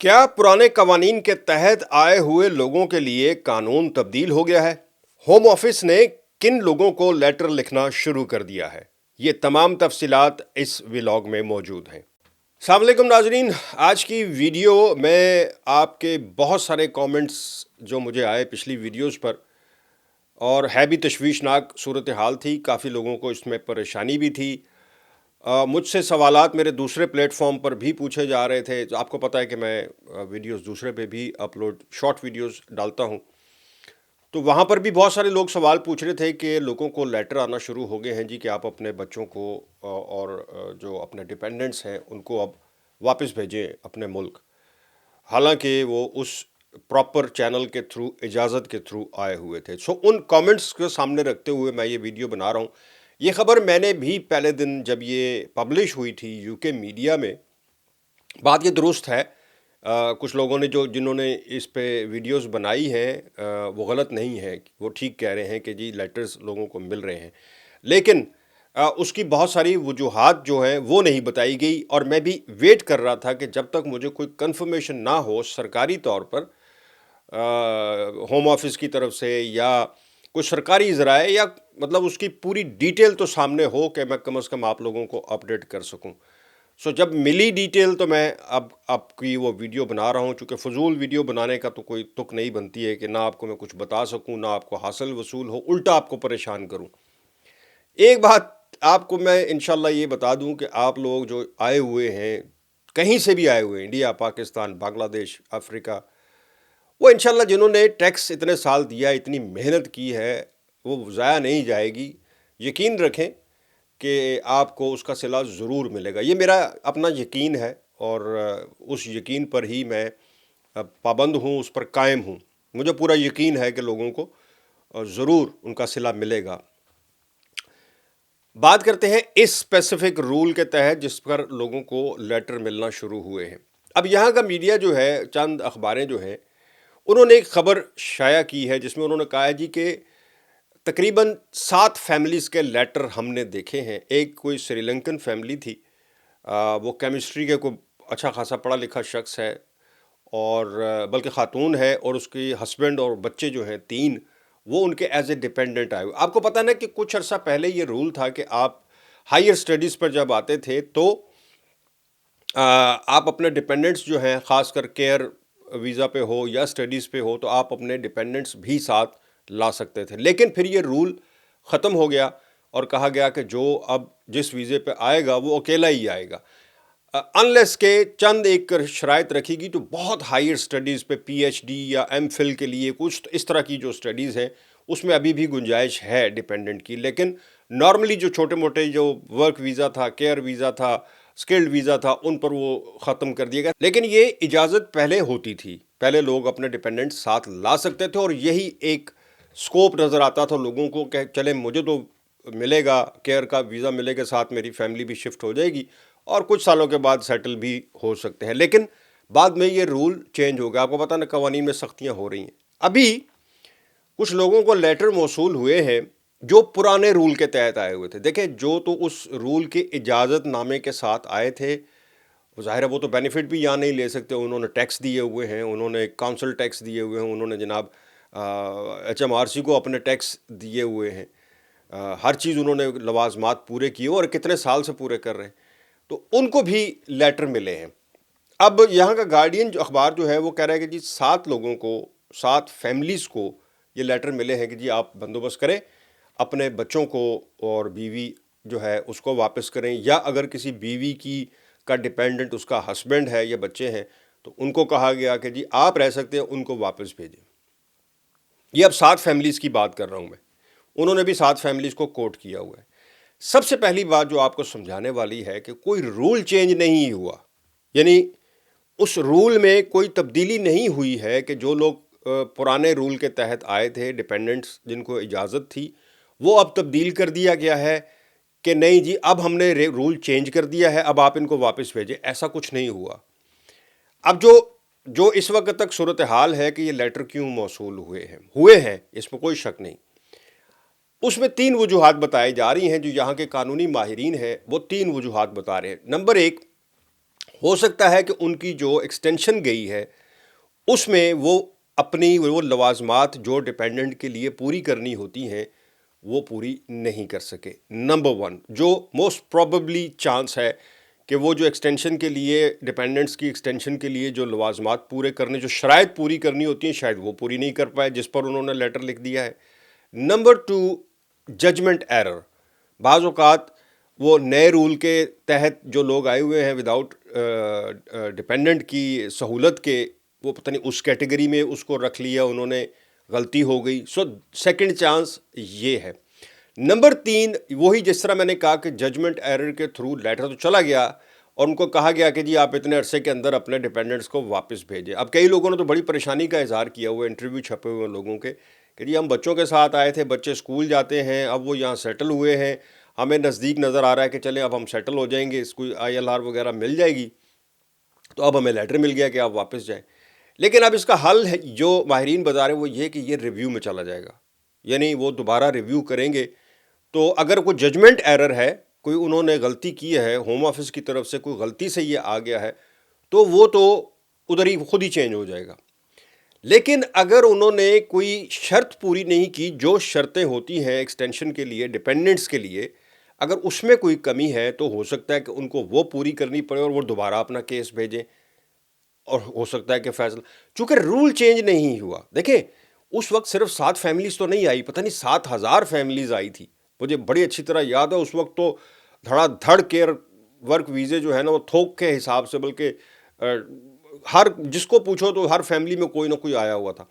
کیا پرانے قوانین کے تحت آئے ہوئے لوگوں کے لیے قانون تبدیل ہو گیا ہے؟ ہوم آفس نے کن لوگوں کو لیٹر لکھنا شروع کر دیا ہے؟ یہ تمام تفصیلات اس ولاگ میں موجود ہیں۔ السلام علیکم ناظرین، آج کی ویڈیو میں آپ کے بہت سارے کامنٹس جو مجھے آئے پچھلی ویڈیوز پر، اور ہے بھی تشویشناک صورتحال تھی، کافی لوگوں کو اس میں پریشانی بھی تھی۔ مجھ سے سوالات میرے دوسرے پلیٹ فارم پر بھی پوچھے جا رہے تھے۔ آپ کو پتہ ہے کہ میں ویڈیوز دوسرے پہ بھی شارٹ ویڈیوز ڈالتا ہوں، تو وہاں پر بھی بہت سارے لوگ سوال پوچھ رہے تھے کہ لوگوں کو لیٹر آنا شروع ہو گئے ہیں جی کہ آپ اپنے بچوں کو اور جو اپنے ڈیپینڈنٹس ہیں ان کو اب واپس بھیجیں اپنے ملک، حالانکہ وہ اس پراپر چینل کے تھرو، اجازت کے تھرو آئے ہوئے تھے۔ ان کامنٹس کو سامنے رکھتے ہوئے میں یہ ویڈیو بنا رہا ہوں۔ یہ خبر میں نے بھی پہلے دن جب یہ پبلش ہوئی تھی یو کے میڈیا میں، بات یہ درست ہے، کچھ لوگوں نے جنہوں نے اس پہ ویڈیوز بنائی ہیں وہ غلط نہیں ہے، وہ ٹھیک کہہ رہے ہیں کہ جی لیٹرز لوگوں کو مل رہے ہیں، لیکن اس کی بہت ساری وجوہات جو ہیں وہ نہیں بتائی گئی، اور میں بھی ویٹ کر رہا تھا کہ جب تک مجھے کوئی کنفرمیشن نہ ہو سرکاری طور پر ہوم آفس کی طرف سے یا کوئی سرکاری ذرائع، یا مطلب اس کی پوری ڈیٹیل تو سامنے ہو کہ میں کم از کم آپ لوگوں کو اپڈیٹ کر سکوں۔ جب ملی ڈیٹیل تو میں اب آپ کی وہ ویڈیو بنا رہا ہوں، چونکہ فضول ویڈیو بنانے کا تو کوئی تک نہیں بنتی ہے کہ نہ آپ کو میں کچھ بتا سکوں، نہ آپ کو حاصل وصول ہو، الٹا آپ کو پریشان کروں۔ ایک بات آپ کو میں انشاءاللہ یہ بتا دوں کہ آپ لوگ جو آئے ہوئے ہیں، کہیں سے بھی آئے ہوئے ہیں، انڈیا، پاکستان، بنگلہ دیش، افریقہ، وہ انشاءاللہ جنہوں نے ٹیکس اتنے سال دیا، اتنی محنت کی ہے، وہ ضائع نہیں جائے گی۔ یقین رکھیں کہ آپ کو اس کا صلہ ضرور ملے گا، یہ میرا اپنا یقین ہے، اور اس یقین پر ہی میں پابند ہوں، اس پر قائم ہوں۔ مجھے پورا یقین ہے کہ لوگوں کو ضرور ان کا صلہ ملے گا۔ بات کرتے ہیں اس اسپیسیفک رول کے تحت جس پر لوگوں کو لیٹر ملنا شروع ہوئے ہیں۔ اب یہاں کا میڈیا جو ہے، چند اخباریں جو ہیں، انہوں نے ایک خبر شائع کی ہے جس میں انہوں نے کہا ہے جی کہ تقریباً 7 فیملیز کے لیٹر ہم نے دیکھے ہیں۔ ایک کوئی سری لنکن فیملی تھی، وہ کیمسٹری کے کوئی اچھا خاصا پڑھا لکھا شخص ہے، اور بلکہ خاتون ہے، اور اس کی ہسبینڈ اور بچے جو ہیں 3، وہ ان کے ایز اے ڈیپینڈنٹ آئے ہوئے۔ آپ کو پتہ نا کہ کچھ عرصہ پہلے یہ رول تھا کہ آپ ہائر اسٹڈیز پر جب آتے تھے تو آپ اپنے ڈیپینڈنٹس جو ہیں، خاص کر کیئر ویزا پہ ہو یا اسٹڈیز پہ ہو، تو آپ اپنے ڈیپینڈنٹس بھی ساتھ لا سکتے تھے، لیکن پھر یہ رول ختم ہو گیا اور کہا گیا کہ جو اب جس ویزے پہ آئے گا وہ اکیلا ہی آئے گا، انلیس کہ چند ایک شرائط رکھی گی، تو بہت ہائر اسٹڈیز پہ پی ایچ ڈی یا ایم فل کے لیے کچھ اس طرح کی جو اسٹڈیز ہیں اس میں ابھی بھی گنجائش ہے ڈیپینڈنٹ کی، لیکن نارملی جو چھوٹے موٹے جو ورک ویزا تھا، کیئر ویزا تھا، اسکلڈ ویزا تھا، ان پر وہ ختم کر دیا گیا۔ لیکن یہ اجازت پہلے ہوتی تھی، پہلے لوگ اپنے ڈیپینڈنٹ ساتھ لا سکتے تھے، اور یہی ایک سکوپ نظر آتا تھا لوگوں کو کہ چلیں مجھے تو ملے گا، کیئر کا ویزا ملے گا، ساتھ میری فیملی بھی شفٹ ہو جائے گی، اور کچھ سالوں کے بعد سیٹل بھی ہو سکتے ہیں۔ لیکن بعد میں یہ رول چینج ہو گیا، آپ کو پتہ نا قوانین میں سختیاں ہو رہی ہیں۔ ابھی کچھ لوگوں کو لیٹر موصول ہوئے ہیں جو پرانے رول کے تحت آئے ہوئے تھے۔ دیکھیں، جو تو اس رول کے اجازت نامے کے ساتھ آئے تھے، ظاہر ہے وہ تو بینیفٹ بھی یہاں نہیں لے سکتے، انہوں نے ٹیکس دیے ہوئے ہیں، انہوں نے کاؤنسل ٹیکس دیے ہوئے ہیں، انہوں نے جناب ایچ ایم آر سی کو اپنے ٹیکس دیے ہوئے ہیں، ہر چیز انہوں نے لوازمات پورے کیے اور کتنے سال سے پورے کر رہے ہیں، تو ان کو بھی لیٹر ملے ہیں۔ اب یہاں کا گارڈین جو اخبار جو ہے وہ کہہ رہا ہے کہ جی 7 لوگوں کو، 7 فیملیز کو یہ لیٹر ملے ہیں کہ جی آپ بندوبست کریں، اپنے بچوں کو اور بیوی جو ہے اس کو واپس کریں، یا اگر کسی بیوی کی کا ڈیپینڈنٹ اس کا ہسبینڈ ہے یا بچے ہیں تو ان کو کہا گیا کہ جی آپ رہ سکتے ہیں، ان کو واپس بھیجیں۔ یہ اب 7 فیملیز کی بات کر رہا ہوں میں، انہوں نے بھی 7 فیملیز کو کوٹ کیا ہوا ہے۔ سب سے پہلی بات جو آپ کو سمجھانے والی ہے کہ کوئی رول چینج نہیں ہوا، یعنی اس رول میں کوئی تبدیلی نہیں ہوئی ہے کہ جو لوگ پرانے رول کے تحت آئے تھے، ڈیپینڈنٹس جن کو اجازت تھی، وہ اب تبدیل کر دیا گیا ہے کہ نہیں جی اب ہم نے رول چینج کر دیا ہے، اب آپ ان کو واپس بھیجیں، ایسا کچھ نہیں ہوا۔ اب جو اس وقت تک صورتحال ہے کہ یہ لیٹر کیوں موصول ہوئے ہیں، اس میں کوئی شک نہیں۔ اس میں 3 وجوہات بتائی جا رہی ہیں، جو یہاں کے قانونی ماہرین ہیں وہ 3 وجوہات بتا رہے ہیں۔ نمبر 1، ہو سکتا ہے کہ ان کی جو ایکسٹینشن گئی ہے اس میں وہ اپنی وہ لوازمات جو ڈپینڈنٹ کے لیے پوری کرنی ہوتی ہیں وہ پوری نہیں کر سکے. نمبر ون جو موسٹ پروبیبلی چانس ہے کہ وہ جو ایکسٹینشن کے لیے ڈپینڈنٹس کی ایکسٹینشن کے لیے جو لوازمات پورے کرنے جو شرائط پوری کرنی ہوتی ہیں شاید وہ پوری نہیں کر پائے جس پر انہوں نے لیٹر لکھ دیا ہے. Number two judgement error. بعض اوقات وہ نئے رول کے تحت جو لوگ آئے ہوئے ہیں وداؤٹ ڈپینڈنٹ کی سہولت کے وہ پتہ نہیں اس کیٹیگری میں اس کو رکھ لیا انہوں نے, غلطی ہو گئی. سو سیکنڈ چانس یہ ہے. نمبر تین وہی جس طرح میں نے کہا کہ ججمنٹ ایرر کے تھرو لیٹر تو چلا گیا اور ان کو کہا گیا کہ جی آپ اتنے عرصے کے اندر اپنے ڈپینڈنٹس کو واپس بھیجیں. اب کئی لوگوں نے تو بڑی پریشانی کا اظہار کیا ہوا انٹرویو چھپے ہوئے لوگوں کے کہ جی ہم بچوں کے ساتھ آئے تھے, بچے اسکول جاتے ہیں, اب وہ یہاں سیٹل ہوئے ہیں, ہمیں نزدیک نظر آ رہا ہے کہ چلیں اب ہم سیٹل ہو جائیں گے, اس کو ILR وغیرہ مل جائے گی, تو اب ہمیں لیٹر مل گیا کہ آپ واپس جائیں. لیکن اب اس کا حل ہے جو ماہرین بتا رہے ہیں وہ یہ کہ یہ ریویو میں چلا جائے گا, یعنی وہ دوبارہ ریویو کریں گے. تو اگر کوئی ججمنٹ ایرر ہے, کوئی انہوں نے غلطی کی ہے, ہوم آفس کی طرف سے کوئی غلطی سے یہ آ گیا ہے, تو وہ تو ادھر ہی خود ہی چینج ہو جائے گا. لیکن اگر انہوں نے کوئی شرط پوری نہیں کی جو شرطیں ہوتی ہیں ایکسٹینشن کے لیے ڈپینڈنٹس کے لیے, اگر اس میں کوئی کمی ہے تو ہو سکتا ہے کہ ان کو وہ پوری کرنی پڑے اور وہ دوبارہ اپنا کیس بھیجیں, اور ہو سکتا ہے کہ فیصلہ چونکہ رول چینج نہیں ہوا. دیکھیں اس وقت صرف 7 فیملیز تو نہیں آئی, پتہ نہیں 7,000 فیملیز آئی تھی. مجھے بڑی اچھی طرح یاد ہے اس وقت تو دھڑا دھڑ کیئر ورک ویزے جو ہے نا وہ تھوک کے حساب سے, بلکہ ہر جس کو پوچھو تو ہر فیملی میں کوئی نہ کوئی آیا ہوا تھا.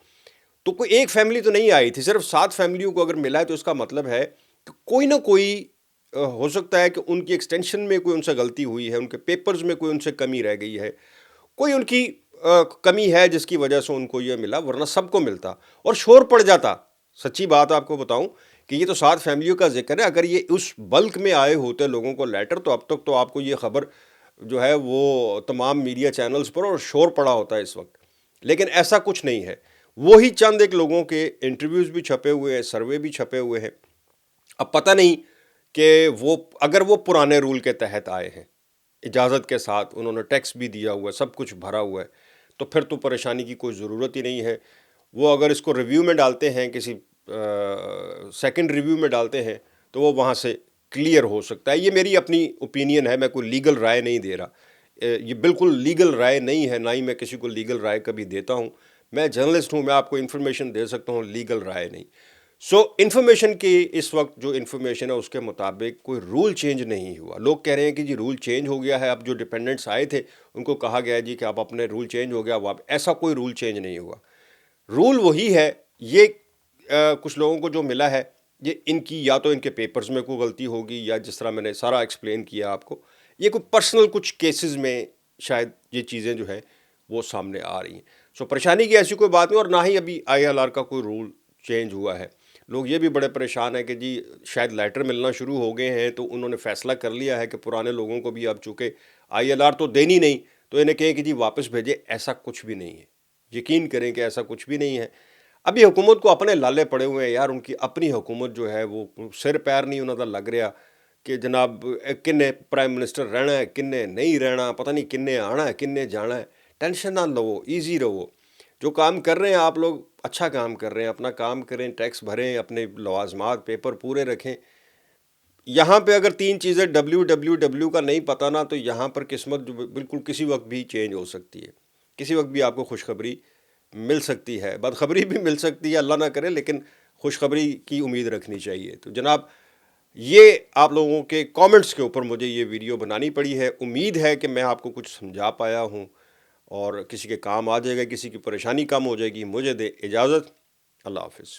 تو کوئی ایک فیملی تو نہیں آئی تھی, صرف 7 فیملیوں کو اگر ملا ہے تو اس کا مطلب ہے کہ کوئی نہ کوئی ہو سکتا ہے کہ ان کی ایکسٹینشن میں کوئی ان سے غلطی ہوئی ہے, ان کے پیپرز میں کوئی ان سے کمی رہ گئی ہے, کوئی ان کی کمی ہے جس کی وجہ سے ان کو یہ ملا, ورنہ سب کو ملتا اور شور پڑ جاتا. سچی بات آپ کو بتاؤں کہ یہ تو 7 فیملیوں کا ذکر ہے, اگر یہ اس بلک میں آئے ہوتے لوگوں کو لیٹر تو اب تک تو آپ کو یہ خبر جو ہے وہ تمام میڈیا چینلز پر اور شور پڑا ہوتا ہے اس وقت. لیکن ایسا کچھ نہیں ہے, وہی چند ایک لوگوں کے انٹرویوز بھی چھپے ہوئے ہیں, سروے بھی چھپے ہوئے ہیں. اب پتہ نہیں کہ وہ اگر وہ پرانے رول کے تحت آئے ہیں اجازت کے ساتھ, انہوں نے ٹیکس بھی دیا ہوا ہے, سب کچھ بھرا ہوا ہے, تو پھر تو پریشانی کی کوئی ضرورت ہی نہیں ہے. وہ اگر اس کو ریویو میں ڈالتے ہیں, کسی سیکنڈ ریویو میں ڈالتے ہیں, تو وہ وہاں سے کلیئر ہو سکتا ہے. یہ میری اپنی اوپینین ہے, میں کوئی لیگل رائے نہیں دے رہا, یہ بالکل لیگل رائے نہیں ہے, نہ ہی میں کسی کو لیگل رائے کبھی دیتا ہوں. میں جرنلسٹ ہوں, میں آپ کو انفارمیشن دے سکتا ہوں, لیگل رائے نہیں. سو انفارمیشن کی اس وقت جو انفارمیشن ہے اس کے مطابق کوئی رول چینج نہیں ہوا. لوگ کہہ رہے ہیں کہ جی رول چینج ہو گیا ہے, اب جو ڈپینڈنٹس آئے تھے ان کو کہا گیا ہے جی کہ آپ اپنے رول چینج ہو گیا, ایسا کوئی رول چینج نہیں ہوا. رول وہی ہے. یہ کچھ لوگوں کو جو ملا ہے یہ ان کی یا تو ان کے پیپرز میں کوئی غلطی ہوگی, یا جس طرح میں نے سارا ایکسپلین کیا آپ کو, یہ کوئی پرسنل کچھ کیسز میں شاید یہ چیزیں جو ہیں وہ سامنے آ رہی ہیں. سو پریشانی کی ایسی کوئی بات نہیں, اور نہ ہی ابھی ILR کا کوئی رول چینج ہوا ہے. لوگ یہ بھی بڑے پریشان ہیں کہ جی شاید لیٹر ملنا شروع ہو گئے ہیں تو انہوں نے فیصلہ کر لیا ہے کہ پرانے لوگوں کو بھی اب چونکہ ILR تو دینی نہیں تو انہیں کہیں کہ جی واپس بھیجیں. ایسا کچھ بھی نہیں ہے, یقین کریں کہ ایسا کچھ بھی نہیں ہے. ابھی حکومت کو اپنے لالے پڑے ہوئے ہیں یار, ان کی اپنی حکومت جو ہے وہ سر پیر نہیں انہوں کا لگ رہا کہ جناب کنے پرائم منسٹر رہنا ہے, کنے نہیں رہنا, پتہ نہیں کنے آنا ہے, کنے جانا ہے. ٹینشن نہ لو, ایزی رہو. جو کام کر رہے ہیں آپ لوگ اچھا کام کر رہے ہیں, اپنا کام کریں, ٹیکس بھریں, اپنے لوازمات پیپر پورے رکھیں. یہاں پہ اگر 3 چیزیں WWW کا نہیں پتہ نا, تو یہاں پر قسمت بالکل کسی وقت بھی چینج ہو سکتی ہے, کسی وقت بھی آپ کو خوشخبری مل سکتی ہے, بدخبری بھی مل سکتی ہے, اللہ نہ کرے, لیکن خوشخبری کی امید رکھنی چاہیے. تو جناب یہ آپ لوگوں کے کامنٹس کے اوپر مجھے یہ ویڈیو بنانی پڑی ہے. امید ہے کہ میں آپ کو کچھ سمجھا پایا ہوں اور کسی کے کام آ جائے گا, کسی کی پریشانی کم ہو جائے گی. مجھے دے اجازت, اللہ حافظ.